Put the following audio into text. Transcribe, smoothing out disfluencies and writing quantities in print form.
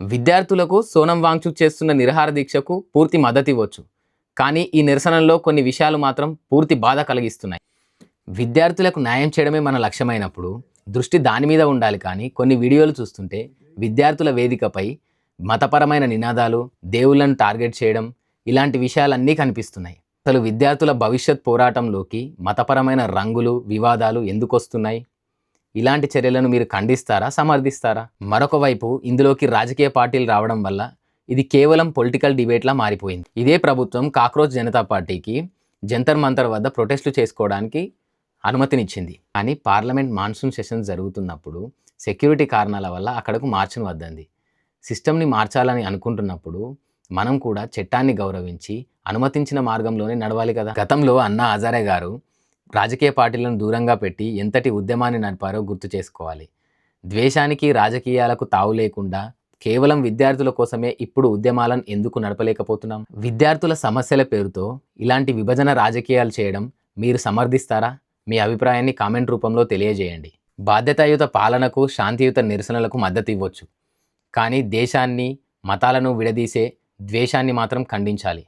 విద్యార్థులకు సోనం వాంగ్చుక్ చేస్తున్న నిరాహార దీక్షకు పూర్తి మద్దతు ఇవ్వచ్చు. కానీ ఈ నిరసనల్లో కొన్ని విషయాలు మాత్రం పూర్తి బాధ కలిగిస్తున్నాయి. విద్యార్థులకు న్యాయం చేయడమే మన లక్ష్యమైనప్పుడు దృష్టి దాని మీద ఉండాలి. కానీ కొన్ని వీడియోలు చూస్తుంటే విద్యార్థుల వేదికపై మతపరమైన నినాదాలు, దేవుళ్ళను టార్గెట్ చేయడం ఇలాంటి విషయాలన్నీ కనిపిస్తున్నాయి. అసలు విద్యార్థుల భవిష్యత్ పోరాటంలోకి మతపరమైన రంగులు, వివాదాలు ఎందుకు వస్తున్నాయి? ఇలాంటి చర్యలను మీరు ఖండిస్తారా, సమర్థిస్తారా? మరొక వైపు ఇందులోకి రాజకీయ పార్టీలు రావడం వల్ల ఇది కేవలం పొలిటికల్ డిబేట్లా మారిపోయింది. ఇదే ప్రభుత్వం కాక్రోచ్ జనతా పార్టీకి జంతర్ మంతర్ వద్ద ప్రొటెస్టులు చేసుకోవడానికి అనుమతినిచ్చింది. కానీ పార్లమెంట్ మాన్సూన్ సెషన్స్ జరుగుతున్నప్పుడు సెక్యూరిటీ కారణాల వల్ల అక్కడకు మార్చును వద్దంది. సిస్టమ్ని మార్చాలని అనుకుంటున్నప్పుడు మనం కూడా చట్టాన్ని గౌరవించి అనుమతించిన మార్గంలోనే నడవాలి కదా. గతంలో అన్నా హజారే గారు రాజకీయ పార్టీలను దూరంగా పెట్టి ఎంతటి ఉద్యమాన్ని నడిపారో గుర్తు చేసుకోవాలి. ద్వేషానికి, రాజకీయాలకు తావు లేకుండా కేవలం విద్యార్థుల కోసమే ఇప్పుడు ఉద్యమాలను ఎందుకు నడపలేకపోతున్నాం? విద్యార్థుల సమస్యల పేరుతో ఇలాంటి విభజన రాజకీయాలు చేయడం మీరు సమర్థిస్తారా? మీ అభిప్రాయాన్ని కామెంట్ రూపంలో తెలియజేయండి. బాధ్యతాయుత పాలనకు, శాంతియుత నిరసనలకు మద్దతు ఇవ్వచ్చు. కానీ దేశాన్ని, మతాలను విడదీసే ద్వేషాన్ని మాత్రం ఖండించాలి.